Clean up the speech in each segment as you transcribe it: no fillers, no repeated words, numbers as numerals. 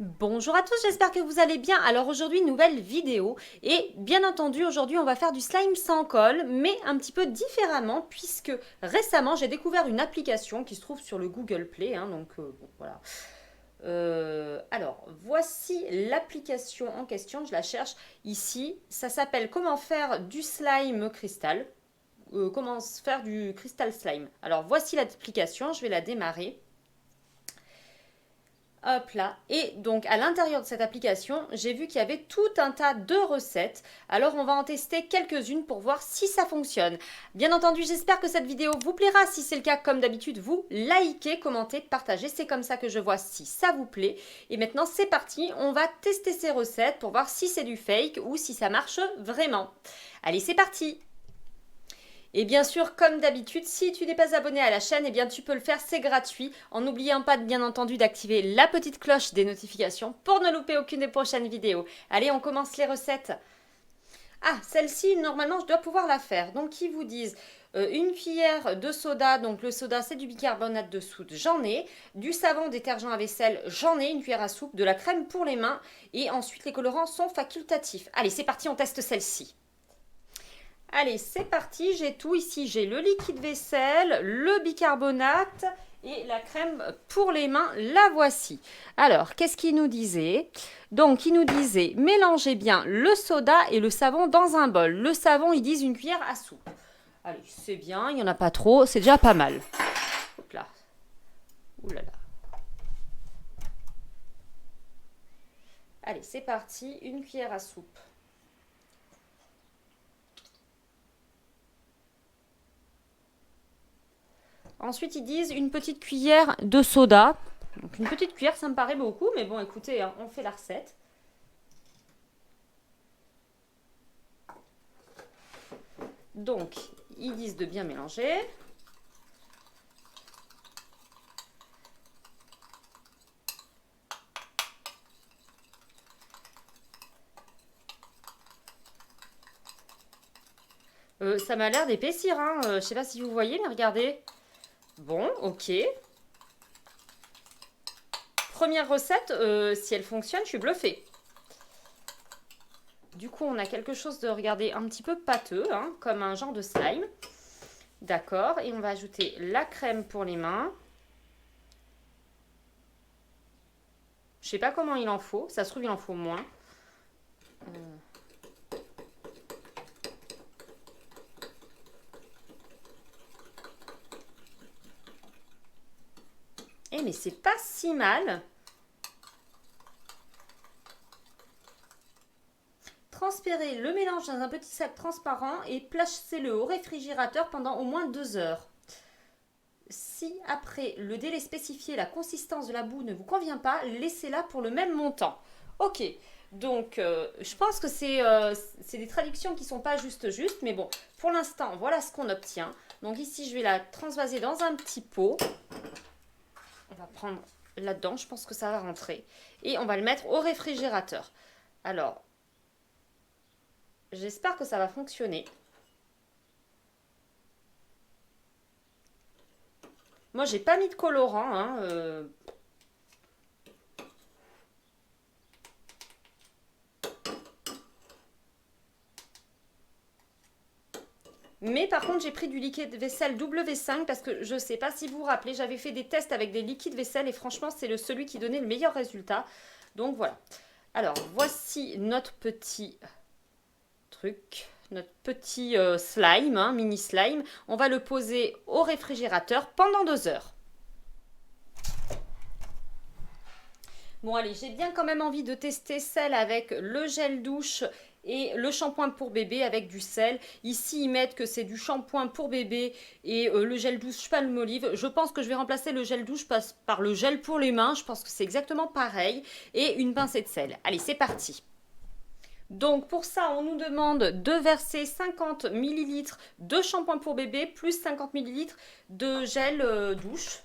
Bonjour à tous, j'espère que vous allez bien. Alors aujourd'hui, nouvelle vidéo et bien entendu, aujourd'hui, on va faire du slime sans colle, mais un petit peu différemment puisque récemment, j'ai découvert une application qui se trouve sur le Google Play, donc bon, voilà. Alors, voici l'application en question, je la cherche ici. Ça s'appelle Comment faire du slime cristal. Comment faire du cristal slime. Alors, voici l'application, je vais la démarrer. Hop là. Et donc à l'intérieur de cette application, j'ai vu qu'il y avait tout un tas de recettes. Alors on va en tester quelques-unes pour voir si ça fonctionne. Bien entendu, j'espère que cette vidéo vous plaira. Si c'est le cas, comme d'habitude, vous likez, commentez, partagez. C'est comme ça que je vois si ça vous plaît. Et maintenant, c'est parti. On va tester ces recettes pour voir si c'est du fake ou si ça marche vraiment. Allez, c'est parti! Et bien sûr, comme d'habitude, si tu n'es pas abonné à la chaîne, eh bien tu peux le faire, c'est gratuit, en n'oubliant pas bien entendu d'activer la petite cloche des notifications pour ne louper aucune des prochaines vidéos. Allez, on commence les recettes. Ah, celle-ci, normalement, je dois pouvoir la faire. Donc, ils vous disent une cuillère de soda, donc le soda, c'est du bicarbonate de soude, j'en ai. Du savon détergent à vaisselle, j'en ai, une cuillère à soupe. De la crème pour les mains. Et ensuite, les colorants sont facultatifs. Allez, c'est parti, on teste celle-ci. Allez, c'est parti, j'ai tout ici. J'ai le liquide vaisselle, le bicarbonate et la crème pour les mains. La voici. Alors, qu'est-ce qu'il nous disait? Donc, il nous disait, mélangez bien le soda et le savon dans un bol. Le savon, ils disent une cuillère à soupe. Allez, c'est bien, il n'y en a pas trop, c'est déjà pas mal. Hop là. Ouh là là. Allez, c'est parti, une cuillère à soupe. Ensuite, ils disent une petite cuillère de soda. Donc une petite cuillère, ça me paraît beaucoup, mais bon, écoutez, on fait la recette. Donc, ils disent de bien mélanger. Ça m'a l'air d'épaissir, hein. Je sais pas si vous voyez, mais regardez. Bon, ok. Première recette, si elle fonctionne, je suis bluffée. Du coup, on a quelque chose de, regardez, un petit peu pâteux, comme un genre de slime. D'accord, et on va ajouter la crème pour les mains. Je sais pas comment il en faut, ça se trouve il en faut moins. Eh mais c'est pas si mal. Transférez le mélange dans un petit sac transparent et placez-le au réfrigérateur pendant au moins 2 heures. Si après le délai spécifié, la consistance de la boue ne vous convient pas, laissez-la pour le même montant. Ok, donc je pense que c'est des traductions qui ne sont pas justes, mais bon, pour l'instant, voilà ce qu'on obtient. Donc ici, je vais la transvaser dans un petit pot. On va prendre là-dedans, je pense que ça va rentrer. Et on va le mettre au réfrigérateur. Alors, j'espère que ça va fonctionner. Moi, j'ai pas mis de colorant. Mais par contre, j'ai pris du liquide vaisselle W5 parce que je ne sais pas si vous vous rappelez, j'avais fait des tests avec des liquides vaisselle et franchement, c'est celui qui donnait le meilleur résultat. Donc voilà. Alors, voici notre petit truc, notre petit slime, mini slime. On va le poser au réfrigérateur pendant 2 heures. Bon allez, j'ai bien quand même envie de tester celle avec le gel douche et le shampoing pour bébé avec du sel. Ici, ils mettent que c'est du shampoing pour bébé et le gel douche Palmolive. Je pense que je vais remplacer le gel douche par le gel pour les mains. Je pense que c'est exactement pareil. Et une pincée de sel. Allez, c'est parti. Donc pour ça, on nous demande de verser 50 ml de shampoing pour bébé plus 50 ml de gel douche.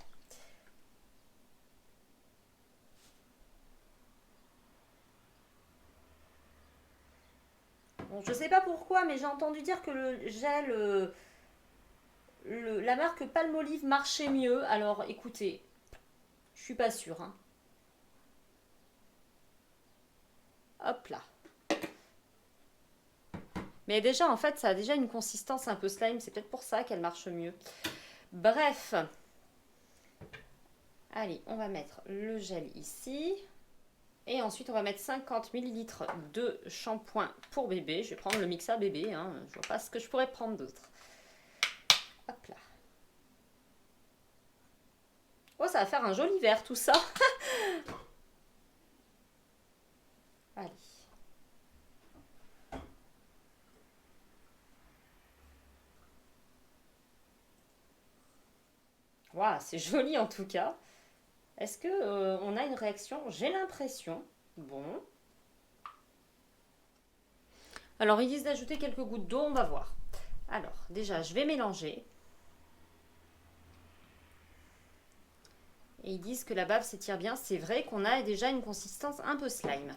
Bon, je sais pas pourquoi, mais j'ai entendu dire que le gel, la marque Palmolive marchait mieux. Alors écoutez, je suis pas sûre. Hop là. Mais déjà, en fait, ça a déjà une consistance un peu slime. C'est peut-être pour ça qu'elle marche mieux. Bref. Allez, on va mettre le gel ici. Et ensuite, on va mettre 50 ml de shampoing pour bébé. Je vais prendre le Mixa bébé. Hein. Je vois pas ce que je pourrais prendre d'autre. Hop là. Oh, ça va faire un joli vert tout ça. Allez. Waouh, c'est joli en tout cas. Est-ce que on a une réaction? J'ai l'impression. Bon. Alors, ils disent d'ajouter quelques gouttes d'eau, on va voir. Alors, déjà, je vais mélanger. Et ils disent que la bave s'étire bien. C'est vrai qu'on a déjà une consistance un peu slime.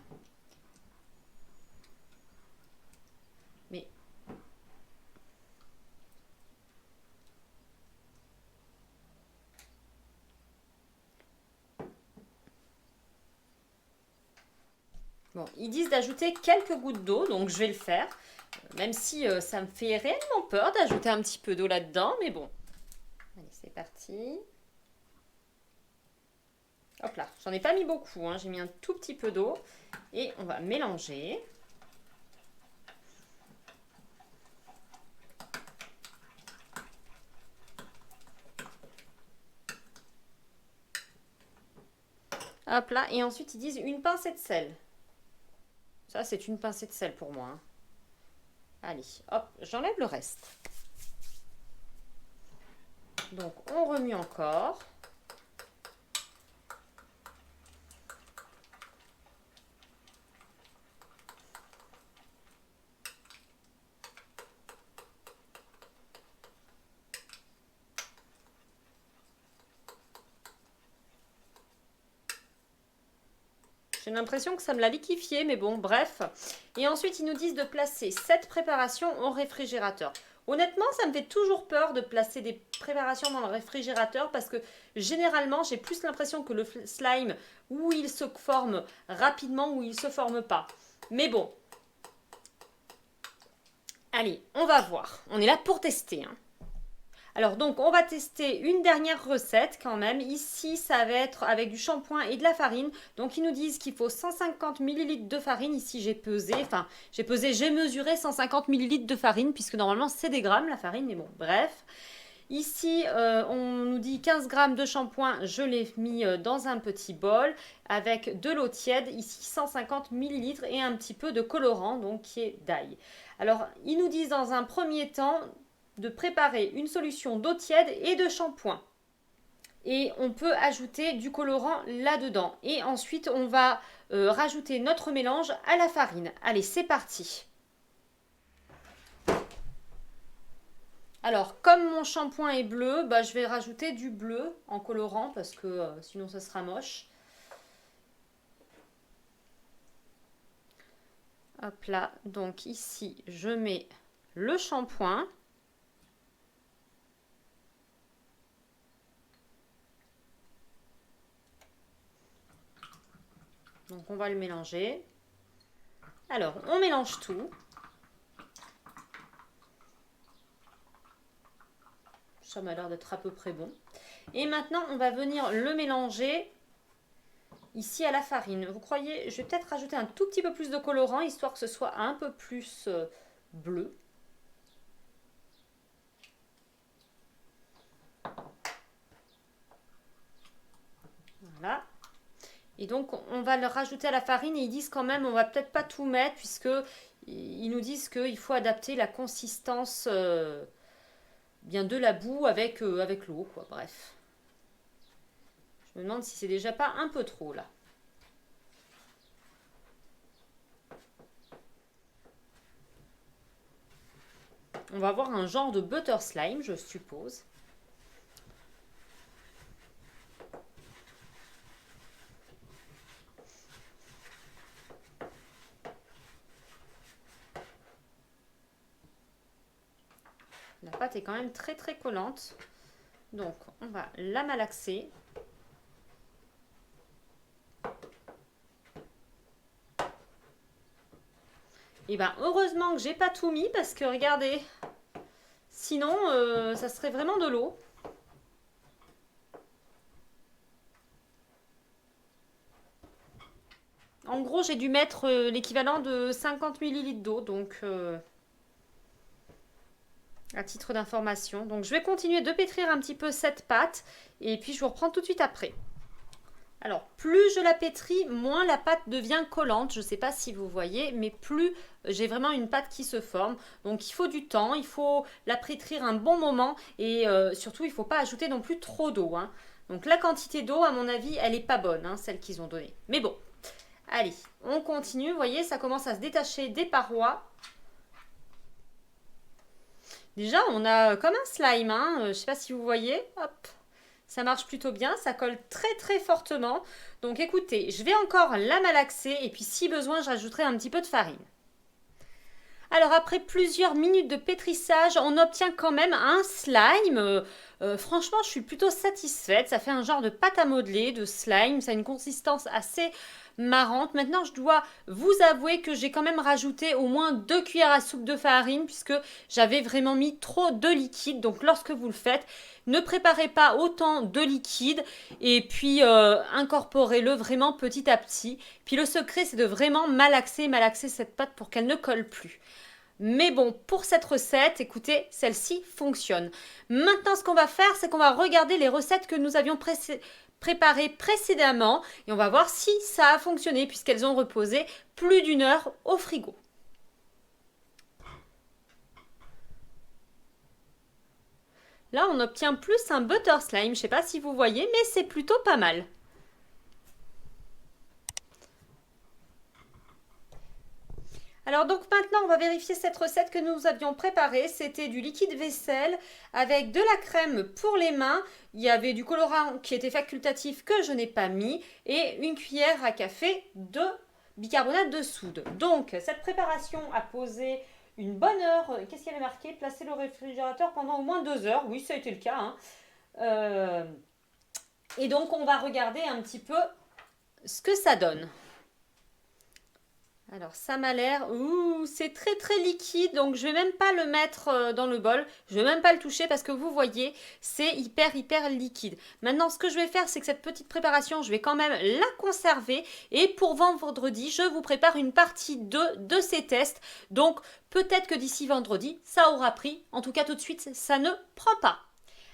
Mais... Bon, ils disent d'ajouter quelques gouttes d'eau, donc je vais le faire. Même si ça me fait réellement peur d'ajouter un petit peu d'eau là-dedans, mais bon. Allez, c'est parti. Hop là, j'en ai pas mis beaucoup, hein. J'ai mis un tout petit peu d'eau. Et on va mélanger. Hop là, et ensuite ils disent une pincée de sel. Ça, c'est une pincée de sel pour moi. Hein. Allez, hop, j'enlève le reste. Donc, on remue encore. J'ai l'impression que ça me l'a liquéfié, mais bon, bref. Et ensuite, ils nous disent de placer cette préparation au réfrigérateur. Honnêtement, ça me fait toujours peur de placer des préparations dans le réfrigérateur parce que généralement, j'ai plus l'impression que le slime, ou il se forme rapidement ou il ne se forme pas. Mais bon. Allez, on va voir. On est là pour tester. Hein. Alors donc on va tester une dernière recette quand même. Ici ça va être avec du shampoing et de la farine. Donc ils nous disent qu'il faut 150 ml de farine. Ici j'ai pesé, j'ai mesuré 150 ml de farine puisque normalement c'est des grammes la farine. Mais bon bref. Ici, on nous dit 15 g de shampoing, je l'ai mis dans un petit bol avec de l'eau tiède, ici 150 ml et un petit peu de colorant, donc qui est d'ail. Alors, ils nous disent dans un premier temps de préparer une solution d'eau tiède et de shampoing. Et on peut ajouter du colorant là-dedans. Et ensuite, on va rajouter notre mélange à la farine. Allez, c'est parti! Alors, comme mon shampoing est bleu, bah, je vais rajouter du bleu en colorant parce que sinon ça sera moche. Hop là, donc ici, je mets le shampoing. Donc, on va le mélanger. Alors, on mélange tout. Ça m'a l'air d'être à peu près bon. Et maintenant, on va venir le mélanger ici à la farine. Vous croyez, je vais peut-être rajouter un tout petit peu plus de colorant, histoire que ce soit un peu plus bleu. Voilà. Et donc, on va le rajouter à la farine et ils disent quand même, on va peut-être pas tout mettre puisque ils nous disent qu'il faut adapter la consistance bien de la boue avec l'eau, quoi. Bref. Je me demande si c'est déjà pas un peu trop, là. On va avoir un genre de butter slime, je suppose. La pâte est quand même très très collante. Donc, on va la malaxer. Et ben heureusement que j'ai pas tout mis parce que regardez, sinon ça serait vraiment de l'eau. En gros, j'ai dû mettre l'équivalent de 50 ml d'eau, donc à titre d'information. Donc je vais continuer de pétrir un petit peu cette pâte et puis je vous reprends tout de suite après. Alors, plus je la pétris, moins la pâte devient collante. Je ne sais pas si vous voyez, mais plus j'ai vraiment une pâte qui se forme. Donc, il faut du temps, il faut la pétrir un bon moment et surtout, il ne faut pas ajouter non plus trop d'eau. Hein. Donc, la quantité d'eau, à mon avis, elle n'est pas bonne, hein, celle qu'ils ont donnée. Mais bon, allez, on continue. Vous voyez, ça commence à se détacher des parois. Déjà, on a comme un slime. Hein. Je ne sais pas si vous voyez. Hop. Ça marche plutôt bien, ça colle très très fortement. Donc écoutez, je vais encore la malaxer et puis si besoin, j'ajouterai un petit peu de farine. Alors après plusieurs minutes de pétrissage, on obtient quand même un slime. Franchement, je suis plutôt satisfaite. Ça fait un genre de pâte à modeler, de slime. Ça a une consistance assez marrante. Maintenant, je dois vous avouer que j'ai quand même rajouté au moins 2 cuillères à soupe de farine puisque j'avais vraiment mis trop de liquide. Donc lorsque vous le faites, ne préparez pas autant de liquide et puis incorporez-le vraiment petit à petit. Puis le secret, c'est de vraiment malaxer cette pâte pour qu'elle ne colle plus. Mais bon, pour cette recette, écoutez, celle-ci fonctionne. Maintenant, ce qu'on va faire, c'est qu'on va regarder les recettes que nous avions préparées précédemment et on va voir si ça a fonctionné puisqu'elles ont reposé plus d'1 heure au frigo. Là, on obtient plus un butter slime. Je ne sais pas si vous voyez, mais c'est plutôt pas mal. Alors donc maintenant, on va vérifier cette recette que nous avions préparée. C'était du liquide vaisselle avec de la crème pour les mains. Il y avait du colorant qui était facultatif que je n'ai pas mis et une cuillère à café de bicarbonate de soude. Donc cette préparation a posé une bonne heure. Qu'est-ce qu'il y avait marqué? Placer le réfrigérateur pendant au moins 2 heures. Oui, ça a été le cas. Hein. Et donc on va regarder un petit peu ce que ça donne. Alors ça m'a l'air, c'est très très liquide, donc je vais même pas le mettre dans le bol, je vais même pas le toucher parce que vous voyez, c'est hyper liquide. Maintenant ce que je vais faire, c'est que cette petite préparation, je vais quand même la conserver et pour vendredi, je vous prépare une partie 2 de ces tests. Donc peut-être que d'ici vendredi, ça aura pris, en tout cas tout de suite, ça ne prend pas.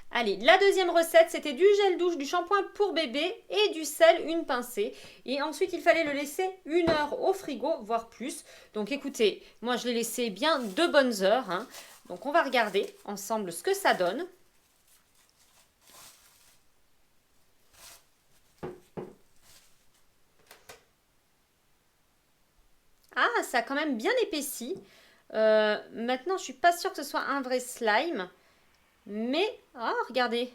Allez, la deuxième recette, c'était du gel douche, du shampoing pour bébé et du sel, une pincée. Et ensuite, il fallait le laisser 1 heure au frigo, voire plus. Donc écoutez, moi je l'ai laissé bien 2 bonnes heures. Hein. Donc on va regarder ensemble ce que ça donne. Ah, ça a quand même bien épaissi. Maintenant, je ne suis pas sûre que ce soit un vrai slime. Mais, regardez.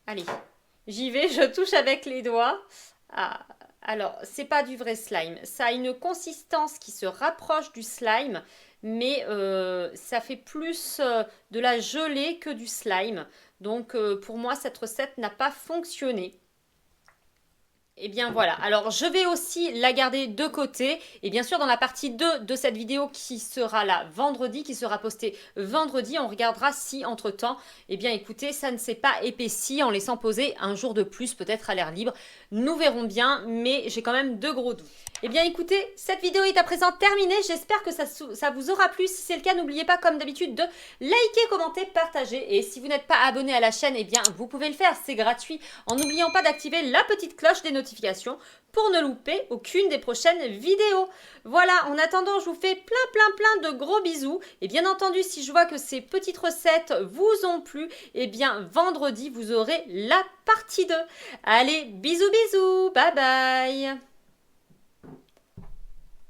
Allez, j'y vais, je touche avec les doigts. Ah, alors, c'est pas du vrai slime. Ça a une consistance qui se rapproche du slime, mais ça fait plus de la gelée que du slime. Donc, pour moi, cette recette n'a pas fonctionné. Et bien voilà, alors je vais aussi la garder de côté et bien sûr dans la partie 2 de cette vidéo qui sera là vendredi, qui sera postée vendredi, on regardera si entre temps, eh bien écoutez, ça ne s'est pas épaissi en laissant poser un jour de plus peut-être à l'air libre. Nous verrons bien, mais j'ai quand même de gros doutes. Eh bien écoutez, cette vidéo est à présent terminée, j'espère que ça vous aura plu. Si c'est le cas, n'oubliez pas comme d'habitude de liker, commenter, partager. Et si vous n'êtes pas abonné à la chaîne, eh bien vous pouvez le faire, c'est gratuit. En n'oubliant pas d'activer la petite cloche des notifications pour ne louper aucune des prochaines vidéos. Voilà, en attendant, je vous fais plein de gros bisous. Et bien entendu, si je vois que ces petites recettes vous ont plu, eh bien vendredi, vous aurez la partie 2. Allez, bisous, bye bye!